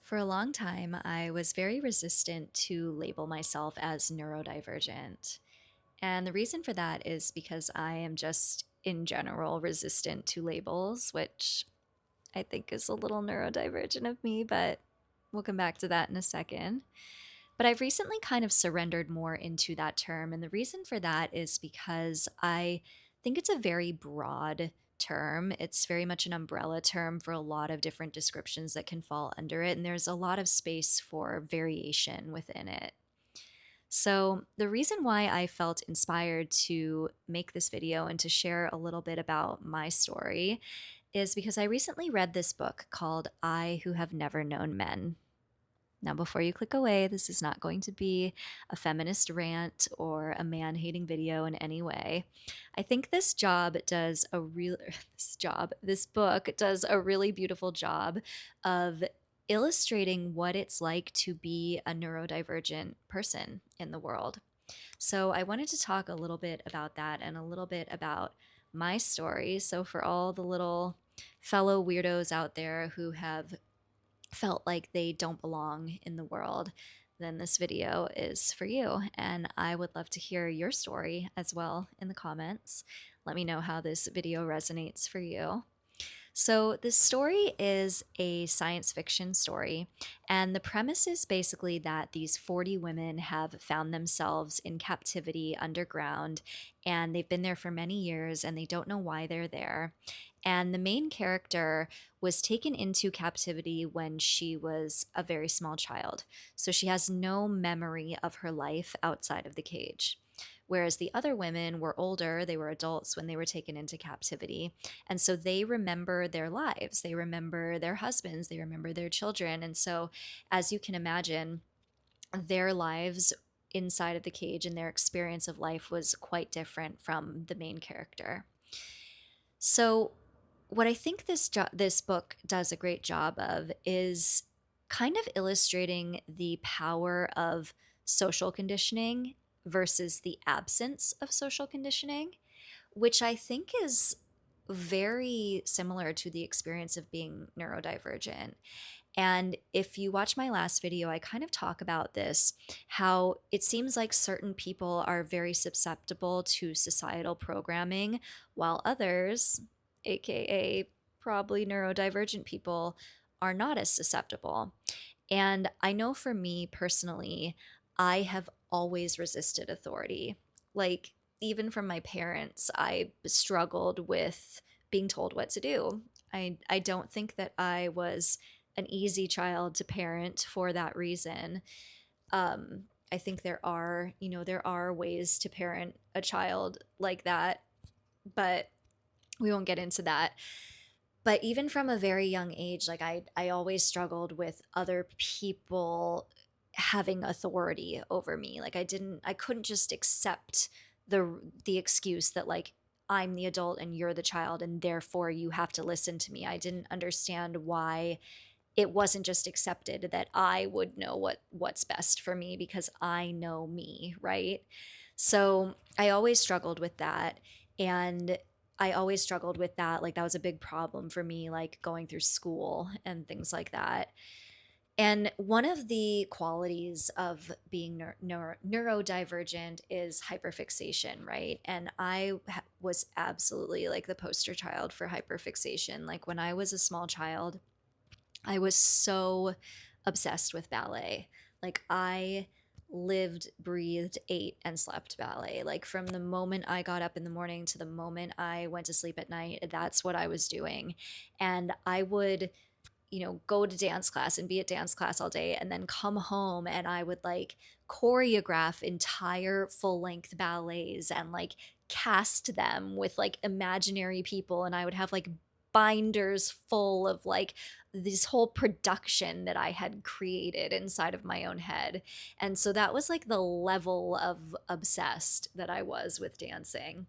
For a long time, I was very resistant to label myself as neurodivergent. And the reason for that is because I am just in general resistant to labels, which I think is a little neurodivergent of me, but we'll come back to that in a second. But I've recently kind of surrendered more into that term. And the reason for that is because I think it's a very broad term. It's very much an umbrella term for a lot of different descriptions that can fall under it. And there's a lot of space for variation within it. So, the reason why I felt inspired to make this video and to share a little bit about my story is because I recently read this book called I Who Have Never Known Men. Now, before you click away, this is not going to be a feminist rant or a man hating video in any way. I think this book does a really beautiful job of illustrating what it's like to be a neurodivergent person in the world. So, I wanted to talk a little bit about that and a little bit about my story. So, for all the little fellow weirdos out there who have felt like they don't belong in the world, then this video is for you. And I would love to hear your story as well in the comments. Let me know how this video resonates for you. So, this story is a science fiction story, and the premise is basically that these 40 women have found themselves in captivity underground, and they've been there for many years and they don't know why they're there. And the main character was taken into captivity when she was a very small child. So, she has no memory of her life outside of the cage. Whereas the other women were older, they were adults when they were taken into captivity. And so they remember their lives, they remember their husbands, they remember their children. And so, as you can imagine, their lives inside of the cage and their experience of life was quite different from the main character. So, what I think this book does a great job of is kind of illustrating the power of social conditioning versus the absence of social conditioning, which I think is very similar to the experience of being neurodivergent. And if you watch my last video, I kind of talk about this, how it seems like certain people are very susceptible to societal programming, while others, AKA probably neurodivergent people, are not as susceptible. And I know for me personally, I have always resisted authority. Like, even from my parents, I struggled with being told what to do. I don't think that I was an easy child to parent for that reason. I think there are ways to parent a child like that, but we won't get into that. But even from a very young age, like I always struggled with other people having authority over me. Like I couldn't just accept the excuse that like I'm the adult and you're the child and therefore you have to listen to me. I didn't understand why it wasn't just accepted that I would know what's best for me because I know me, right? So I always struggled with that. And I always struggled with that. Like, that was a big problem for me, like going through school and things like that. And one of the qualities of being neurodivergent is hyperfixation, right? And was absolutely like the poster child for hyperfixation. Like, when I was a small child, I was so obsessed with ballet. Like, I lived, breathed, ate, and slept ballet. Like, from the moment I got up in the morning to the moment I went to sleep at night, that's what I was doing. And I would, go to dance class and be at dance class all day and then come home and I would like choreograph entire full length ballets and like cast them with like imaginary people. And I would have like binders full of like this whole production that I had created inside of my own head. And so that was like the level of obsessed that I was with dancing.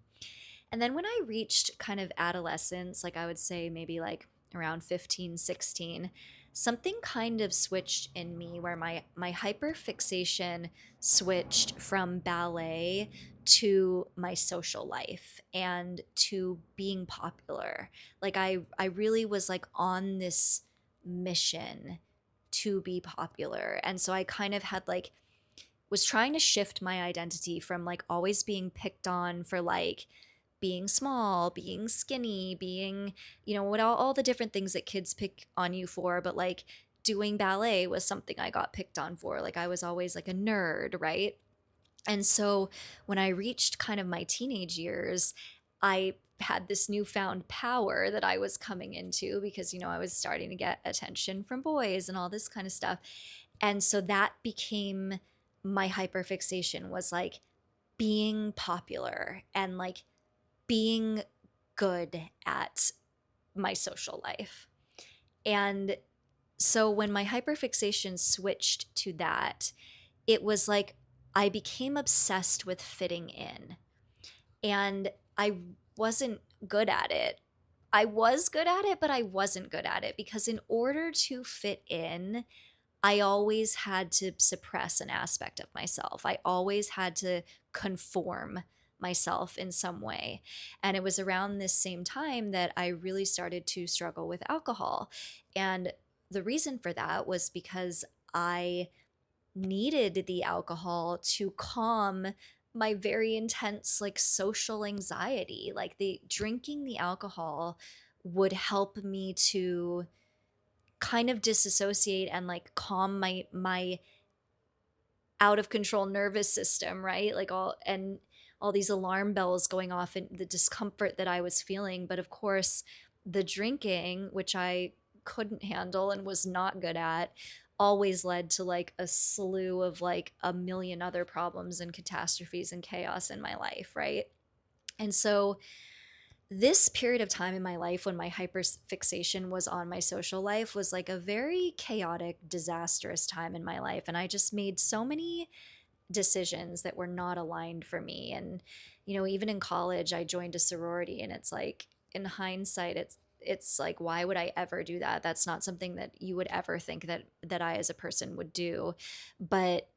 And then when I reached kind of adolescence, like I would say maybe like around 15, 16, something kind of switched in me where my hyperfixation switched from ballet to my social life and to being popular. Like I really was like on this mission to be popular. And so I kind of had like was trying to shift my identity from like always being picked on for like being small, being skinny, being, what all the different things that kids pick on you for, but like doing ballet was something I got picked on for. Like I was always like a nerd, right? And so when I reached kind of my teenage years, I had this newfound power that I was coming into because, I was starting to get attention from boys and all this kind of stuff. And so that became my hyperfixation, was like being popular and like being good at my social life. And so when my hyperfixation switched to that, it was like I became obsessed with fitting in. And I wasn't good at it. I was good at it, but I wasn't good at it because in order to fit in, I always had to suppress an aspect of myself. I always had to conform myself in some way. And it was around this same time that I really started to struggle with alcohol. And the reason for that was because I needed the alcohol to calm my very intense like social anxiety. Like the drinking the alcohol would help me to kind of disassociate and like calm my out of control nervous system, right? Like all these alarm bells going off and the discomfort that I was feeling. But of course, the drinking, which I couldn't handle and was not good at, always led to like a slew of like a million other problems and catastrophes and chaos in my life, right? And so this period of time in my life when my hyperfixation was on my social life was like a very chaotic, disastrous time in my life. And I just made so many decisions that were not aligned for me. And, even in college, I joined a sorority, and it's like, in hindsight, it's like, why would I ever do that? That's not something that you would ever think that I as a person would do. But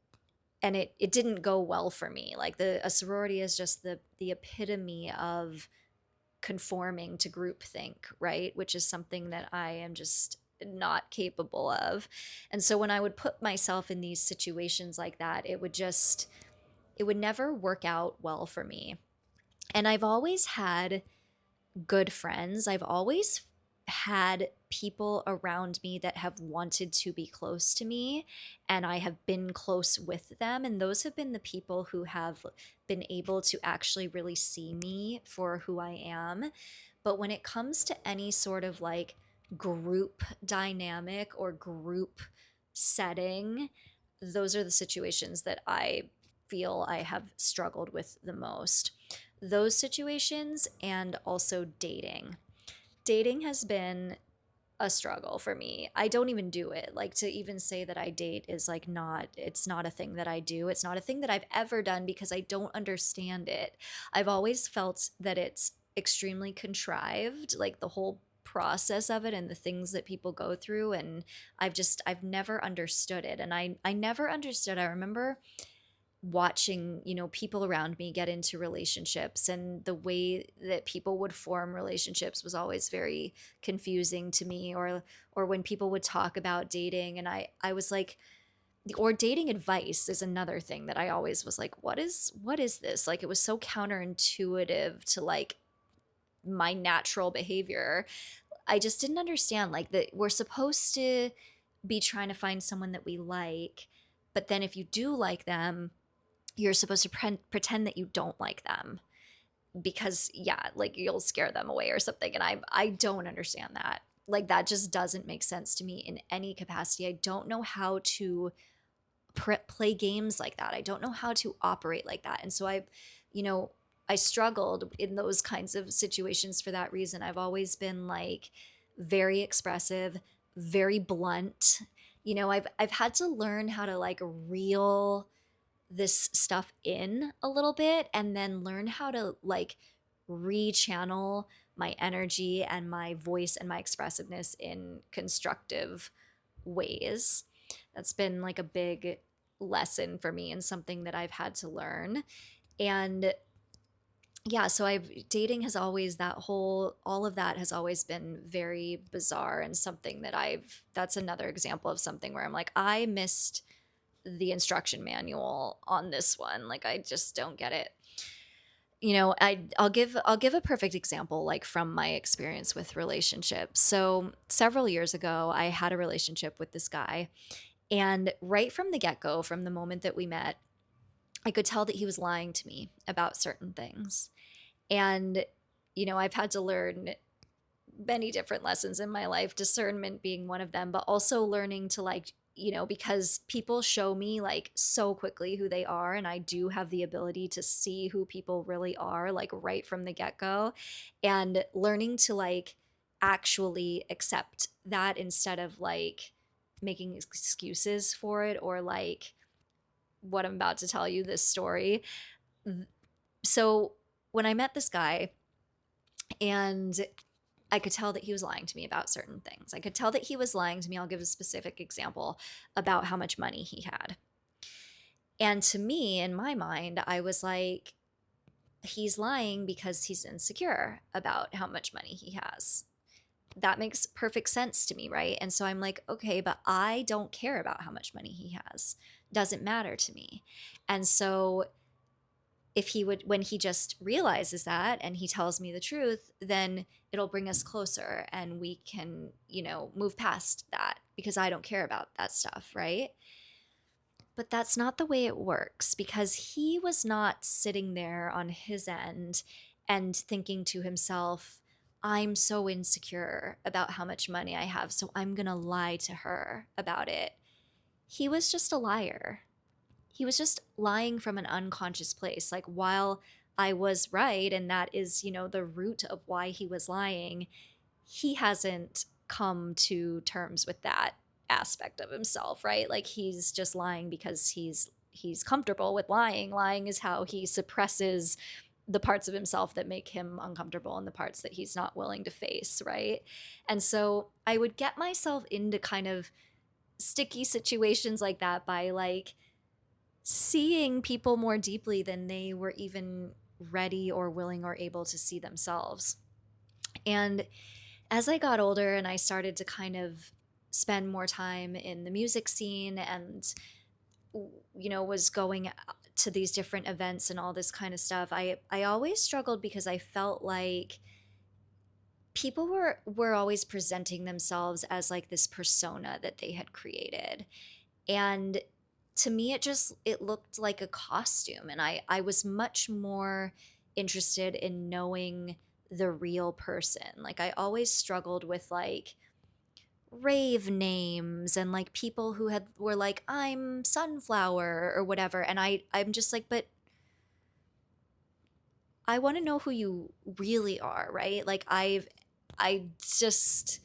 and it didn't go well for me. Like a sorority is just the epitome of conforming to groupthink, right? Which is something that I am just not capable of. And so when I would put myself in these situations like that, it would never work out well for me. And I've always had good friends. I've always had people around me that have wanted to be close to me, and I have been close with them. And those have been the people who have been able to actually really see me for who I am. But when it comes to any sort of like group dynamic or group setting, those are the situations that I feel I have struggled with the most. Those situations and also dating. Dating has been a struggle for me. I don't even do it. Like to even say that I date is like it's not a thing that I do. It's not a thing that I've ever done because I don't understand it. I've always felt that it's extremely contrived, like the whole process of it and the things that people go through, and I've never understood it. And I never understood. I remember watching, people around me get into relationships, and the way that people would form relationships was always very confusing to me. Or when people would talk about dating, and I was like, or dating advice is another thing that I always was like, what is this? Like it was so counterintuitive to like my natural behavior. I just didn't understand like that we're supposed to be trying to find someone that we like, but then if you do like them, you're supposed to pretend that you don't like them because yeah, like you'll scare them away or something. And I don't understand that. Like that just doesn't make sense to me in any capacity. I don't know how to play games like that. I don't know how to operate like that. And so you know, I struggled in those kinds of situations for that reason. I've always been like very expressive, very blunt. I've had to learn how to like reel this stuff in a little bit and then learn how to like rechannel my energy and my voice and my expressiveness in constructive ways. That's been like a big lesson for me and something that I've had to learn. And yeah, so I've dating has always that whole all of that has always been very bizarre, and something that that's another example of something where I'm like, I missed the instruction manual on this one. Like, I just don't get it. I'll give a perfect example, like from my experience with relationships. So several years ago, I had a relationship with this guy, and right from the get-go, from the moment that we met, I could tell that he was lying to me about certain things. And I've had to learn many different lessons in my life, discernment being one of them, but also learning to, like, because people show me like so quickly who they are, and I do have the ability to see who people really are, like right from the get-go, and learning to like actually accept that instead of like making excuses for it, or like what I'm about to tell you, this story. So when I met this guy, and I could tell that he was lying to me about certain things. I could tell that he was lying to me. I'll give a specific example about how much money he had. And to me, in my mind, I was like, he's lying because he's insecure about how much money he has. That makes perfect sense to me, right? And so I'm like, okay, but I don't care about how much money he has. Doesn't matter to me. And so if he would, when he just realizes that and he tells me the truth, then it'll bring us closer, and we can, move past that, because I don't care about that stuff, right? But that's not the way it works, because he was not sitting there on his end and thinking to himself, I'm so insecure about how much money I have, so I'm going to lie to her about it. He was just a liar. He was just lying from an unconscious place. Like, while I was right, and that is, the root of why he was lying, he hasn't come to terms with that aspect of himself, right? Like, he's just lying because he's comfortable with lying. Lying is how he suppresses the parts of himself that make him uncomfortable, and the parts that he's not willing to face, right? And so I would get myself into kind of sticky situations like that by like seeing people more deeply than they were even ready or willing or able to see themselves. And as I got older and I started to kind of spend more time in the music scene, and was going to these different events and all this kind of stuff, I always struggled, because I felt like people were always presenting themselves as like this persona that they had created. And to me, it looked like a costume, and I was much more interested in knowing the real person. Like, I always struggled with like rave names, and like people who had were like, I'm Sunflower or whatever, and I'm just like, but I want to know who you really are, right? Like, I just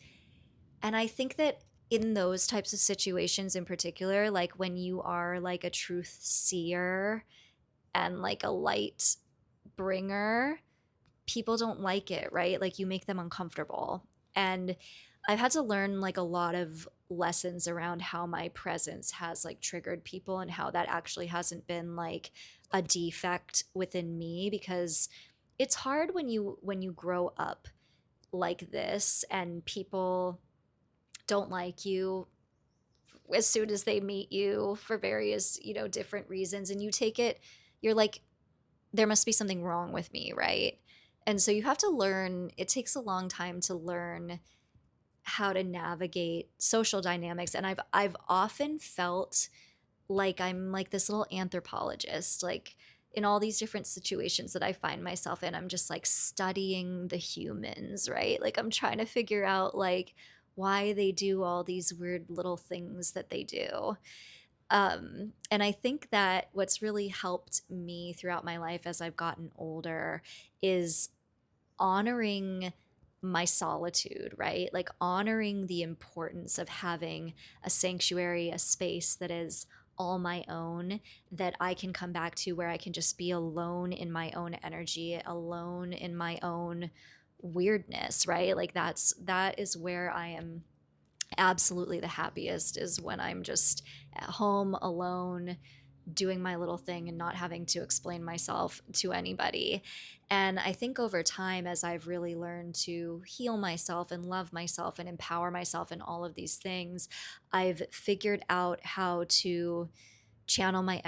and I think that in those types of situations in particular, like when you are like a truth seer and like a light bringer, people don't like it, right? Like, you make them uncomfortable. And I've had to learn like a lot of lessons around how my presence has like triggered people, and how that actually hasn't been like a defect within me, because it's hard when you grow up like this, and people don't like you as soon as they meet you for various, different reasons, and you take it, you're like, there must be something wrong with me, right? And so you have to learn, it takes a long time to learn how to navigate social dynamics. And I've often felt like I'm like this little anthropologist, like in all these different situations that I find myself in, I'm just like studying the humans, right? Like, I'm trying to figure out like why they do all these weird little things that they do. And I think that what's really helped me throughout my life as I've gotten older is honoring my solitude, right? Like, honoring the importance of having a sanctuary, a space that is all my own, that I can come back to, where I can just be alone in my own energy, alone in my own weirdness, right? Like, that is where I am absolutely the happiest, is when I'm just at home alone, doing my little thing and not having to explain myself to anybody. And I think over time, as I've really learned to heal myself and love myself and empower myself in all of these things, I've figured out how to channel my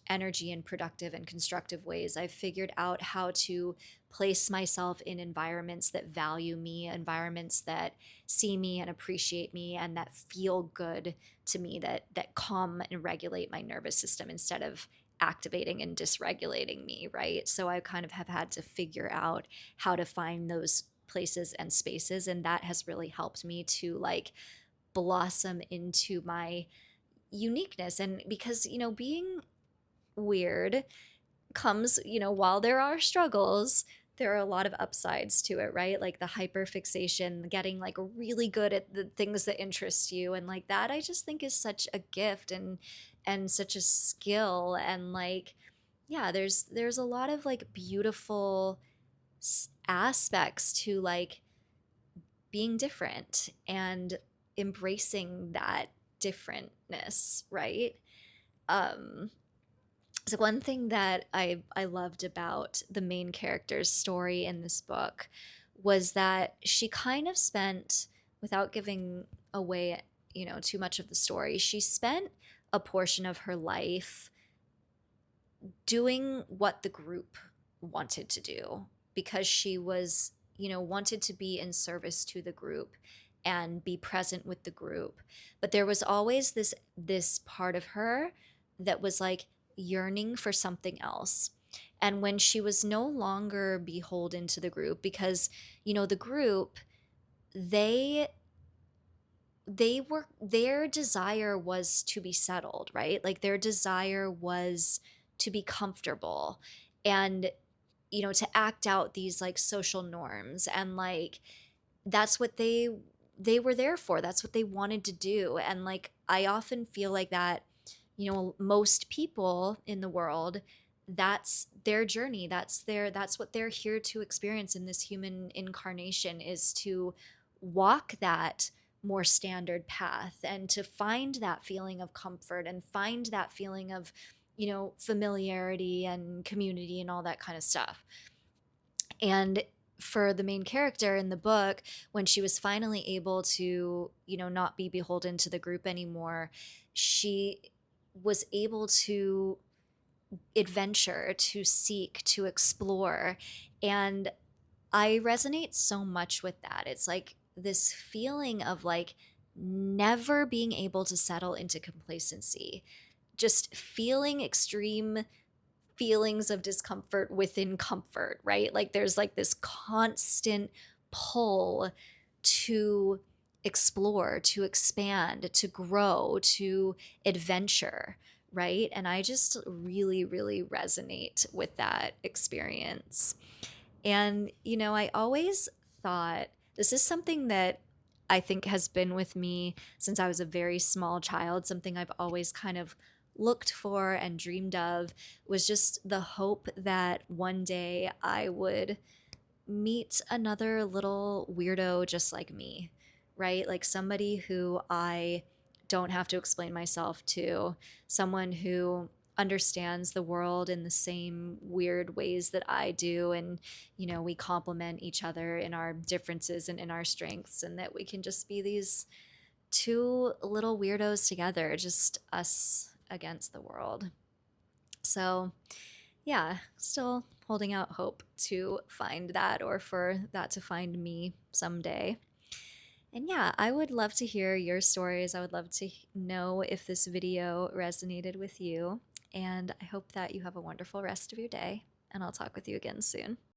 energy in productive and constructive ways. I've figured out how to place myself in environments that value me, environments that see me and appreciate me and that feel good to me, that calm and regulate my nervous system instead of activating and dysregulating me, right? So I kind of have had to figure out how to find those places and spaces, and that has really helped me to like blossom into my uniqueness. And because, being weird comes, while there are struggles, there are a lot of upsides to it, right? Like the hyperfixation, getting like really good at the things that interest you, and like that I just think is such a gift and such a skill. And like, yeah, there's a lot of like beautiful aspects to like being different and embracing that differentness, right? um so one thing that I loved about the main character's story in this book was that she kind of spent, without giving away, too much of the story, she spent a portion of her life doing what the group wanted to do, because she was, wanted to be in service to the group and be present with the group. But there was always this part of her that was like yearning for something else. And when she was no longer beholden to the group, because, the group, they their desire was to be settled, right? Like their desire was to be comfortable and, to act out these like social norms, and like that's what they were there for. That's what they wanted to do. And like I often feel like that, most people in the world, that's their journey, that's what they're here to experience in this human incarnation, is to walk that more standard path and to find that feeling of comfort and find that feeling of, familiarity and community and all that kind of stuff. And for the main character in the book, when she was finally able to, not be beholden to the group anymore, she was able to adventure, to seek, to explore. And I resonate so much with that. It's like this feeling of like never being able to settle into complacency, just feeling extreme feelings of discomfort within comfort, right? Like there's like this constant pull to explore, to expand, to grow, to adventure, right? And I just really, really resonate with that experience. And, I always thought this is something that I think has been with me since I was a very small child, something I've always kind of looked for and dreamed of, was just the hope that one day I would meet another little weirdo just like me, right? Like somebody who I don't have to explain myself to, someone who understands the world in the same weird ways that I do. And, we complement each other in our differences and in our strengths, and that we can just be these two little weirdos together, just us against the world. So, yeah, still holding out hope to find that, or for that to find me someday. And yeah, I would love to hear your stories. I would love to know if this video resonated with you. And I hope that you have a wonderful rest of your day. And I'll talk with you again soon.